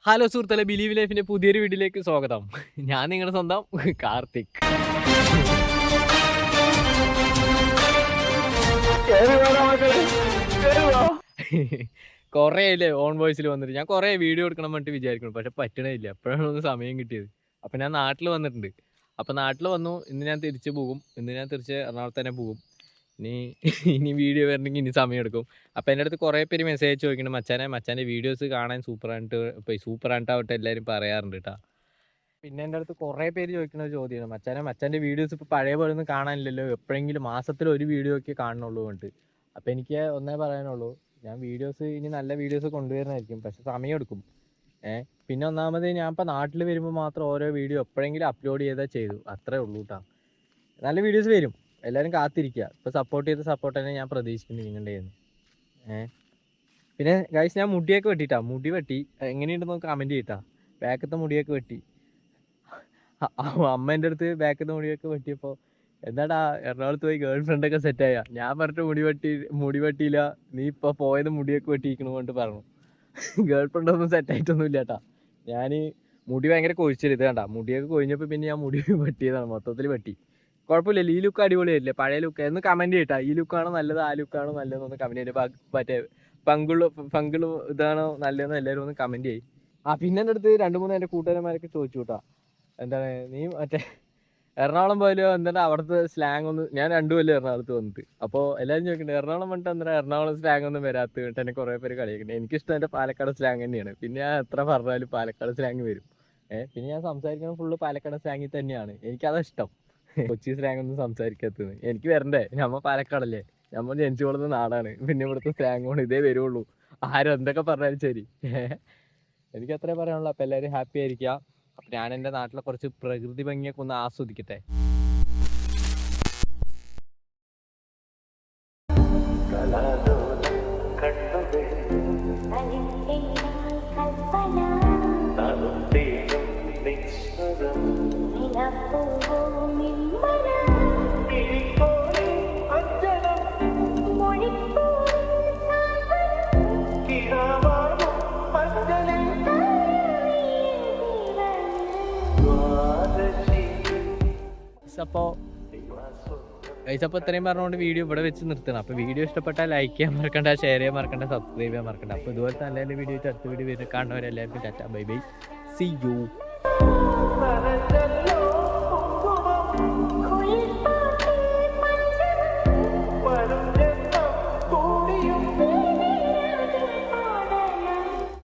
Hello സുഹൃത്തുക്കളെ, believe ലൈഫിന്റെ പുതിയൊരു വീഡിയോയിലേക്ക് സ്വാഗതം. ഞാൻ നിങ്ങളുടെ സ്വന്തം കാർത്തിക്. കുറേ അല്ലേ ഓൺ വോയിസിൽ വന്നിട്ട് ഞാൻ കുറേ വീഡിയോ എടുക്കണം എന്നിട്ട് വിചാരിക്കണം, പക്ഷെ പറ്റണില്ല. എപ്പോഴാണ് ഒന്ന് സമയം കിട്ടിയത്. അപ്പം ഞാൻ നാട്ടിൽ വന്നിട്ടുണ്ട്. അപ്പം നാട്ടിൽ വന്നു. ഇന്ന് ഞാൻ തിരിച്ച് പോകും. ഇന്ന് ഞാൻ തിരിച്ച് എറണാകുളത്ത് തന്നെ പോകും. ഇനി ഇനി വീഡിയോ വരണമെങ്കിൽ ഇനി സമയമെടുക്കും. അപ്പോൾ എൻ്റെ അടുത്ത് കുറേ പേര് മെസ്സേജ് ചോദിക്കുന്നുണ്ട്, മച്ചാൻ്റെ വീഡിയോസ് കാണാൻ സൂപ്പറായിട്ടാവട്ടെ എല്ലാവരും പറയാറുണ്ട് കേട്ടോ. പിന്നെ എൻ്റെ അടുത്ത് കുറേ പേര് ചോദിക്കുന്ന ഒരു ചോദ്യമാണ്, മച്ചാൻ്റെ വീഡിയോസ് ഇപ്പോൾ പഴയ പോലെ ഒന്നും കാണാനില്ലല്ലോ, എപ്പോഴെങ്കിലും മാസത്തിൽ ഒരു വീഡിയോ ഒക്കെ കാണുന്നുള്ളൂ കൊണ്ട്. അപ്പോൾ എനിക്ക് ഒന്നേ പറയാനുള്ളൂ, ഞാൻ വീഡിയോസ് ഇനി നല്ല വീഡിയോസ് കൊണ്ടുവരുന്നതായിരിക്കും, പക്ഷെ സമയമെടുക്കും. പിന്നെ ഒന്നാമത് ഞാൻ ഇപ്പോൾ നാട്ടിൽ വരുമ്പോൾ മാത്രം ഓരോ വീഡിയോ എപ്പോഴെങ്കിലും അപ്ലോഡ് ചെയ്തു, അത്രേ ഉള്ളൂ കേട്ടോ. നല്ല വീഡിയോസ് വരും, എല്ലാവരും കാത്തിരിക്കുക. ഇപ്പോൾ സപ്പോർട്ട് തന്നെ ഞാൻ പ്രതീക്ഷിക്കുന്നു നിങ്ങളുടെ. പിന്നെ ഗൈസ്, ഞാൻ മുടിയൊക്കെ വെട്ടിട്ടാ. മുടി വെട്ടി എങ്ങനെയുണ്ടെന്ന് കമൻറ്റ് ചെയ്തിട്ടാ. ബാക്കത്തെ മുടിയൊക്കെ വെട്ടി. അമ്മേൻ്റെ അടുത്ത് ബാക്കത്തെ മുടിയൊക്കെ വെട്ടിയപ്പോൾ എന്താടാ എറണാകുളത്ത് പോയി ഗേൾ ഫ്രണ്ടൊക്കെ സെറ്റായ. ഞാൻ പറഞ്ഞിട്ട് മുടി വെട്ടിയില്ല, നീ ഇപ്പോൾ പോയത് മുടിയൊക്കെ വെട്ടിയിരിക്കണമെന്ന് പറഞ്ഞു. ഗേൾ ഫ്രണ്ടൊന്നും സെറ്റായിട്ടൊന്നും ഇല്ല കേട്ടാ. ഞാൻ മുടി ഭയങ്കര കൊഴിച്ചില്ല. ഇത് കണ്ട മുടിയൊക്കെ കൊഴിഞ്ഞപ്പോൾ പിന്നെ ഞാൻ മുടി വെട്ടിയതാണ്, മൊത്തത്തിൽ വെട്ടി. കുഴപ്പമില്ലല്ലോ, ഈ ലുക്ക് അടിപൊളിയായില്ലേ, പഴയ ലുക്ക്. എന്ന് കമൻറ്റ് ചെയ്യട്ടാ, ഈ ലുക്കാണോ നല്ലത് ആ ലുക്കാണോ നല്ലതെന്നൊന്ന് കമൻറ്റ് ചെയ്ത്. മറ്റേ പങ്കുള്ളു ഇതാണോ നല്ലതെന്ന് എല്ലാവരും ഒന്ന് കമൻറ്റ് ചെയ്യും. പിന്നെ എൻ്റെ അടുത്ത് 2-3 എൻ്റെ കൂട്ടുകാരന്മാരൊക്കെ ചോദിച്ചു കേട്ടാ, എന്താണ് നീ മറ്റേ എറണാകുളം പോയാലോ, എന്താണ് അവിടുത്തെ സ്ലാങ് ഒന്ന്. ഞാൻ 2 കൊല്ലം എറണാകുളത്ത് വന്നിട്ട്. അപ്പോൾ എല്ലാവരും ചോദിക്കണ്ടേ എറണാകുളം വന്നിട്ട് എന്താ എറണാകുളം സ്ലാങ് ഒന്നും വരാത്ത കേട്ടോ. എന്നെ കുറേ പേര് കളിയാക്കണ്ടേ. എനിക്കിഷ്ടം എൻ്റെ പാലക്കാട് സ്ലാങ് തന്നെയാണ്. പിന്നെ ഞാൻ എത്ര പറഞ്ഞാലും പാലക്കാട് സ്ലാങ് വരും. പിന്നെ ഞാൻ സംസാരിക്കുന്നത് ഫുള്ള് പാലക്കാട് സ്ലാങ്ങിൽ തന്നെയാണ്. എനിക്കതാ ഇഷ്ടം. കൊച്ചി സ്ലാങ് ഒന്നും സംസാരിക്കാത്തത്. എനിക്ക് വരണ്ടേ, നമ്മ പാലക്കാടല്ലേ, നമ്മൾ ജനിച്ചു കൊടുത്ത നാടാണ്. പിന്നെ ഇവിടുത്തെ സ്ലാങ് കൊണ്ട് ഇതേ വരുള്ളൂ, ആരും എന്തൊക്കെ പറഞ്ഞാലും ശരി. എനിക്ക് അത്രേ പറയാനുള്ളൂ. അപ്പം എല്ലാവരും ഹാപ്പി ആയിരിക്കുക. അപ്പം ഞാൻ എൻ്റെ നാട്ടിലെ കുറച്ച് പ്രകൃതി ഭംഗിയൊക്കെ ഒന്ന് ആസ്വദിക്കട്ടെ. അപ്പോൾ ഇത്രയും പറഞ്ഞുകൊണ്ട് വീഡിയോ ഇവിടെ വെച്ച് നിർത്തണം. അപ്പോൾ വീഡിയോ ഇഷ്ടപ്പെട്ടാൽ ലൈക്ക് ചെയ്യാൻ മറക്കണ്ട, ഷെയർ ചെയ്യാൻ മറക്കണ്ട, സബ്സ്ക്രൈബ് ചെയ്യാൻ മറക്കണ്ട. അപ്പോൾ ഇതുപോലത്തെ നല്ല വീഡിയോ അടുത്ത വീഡിയോ വരും. കാണുന്നവരെല്ലാവർക്കും tata, bye bye, see U.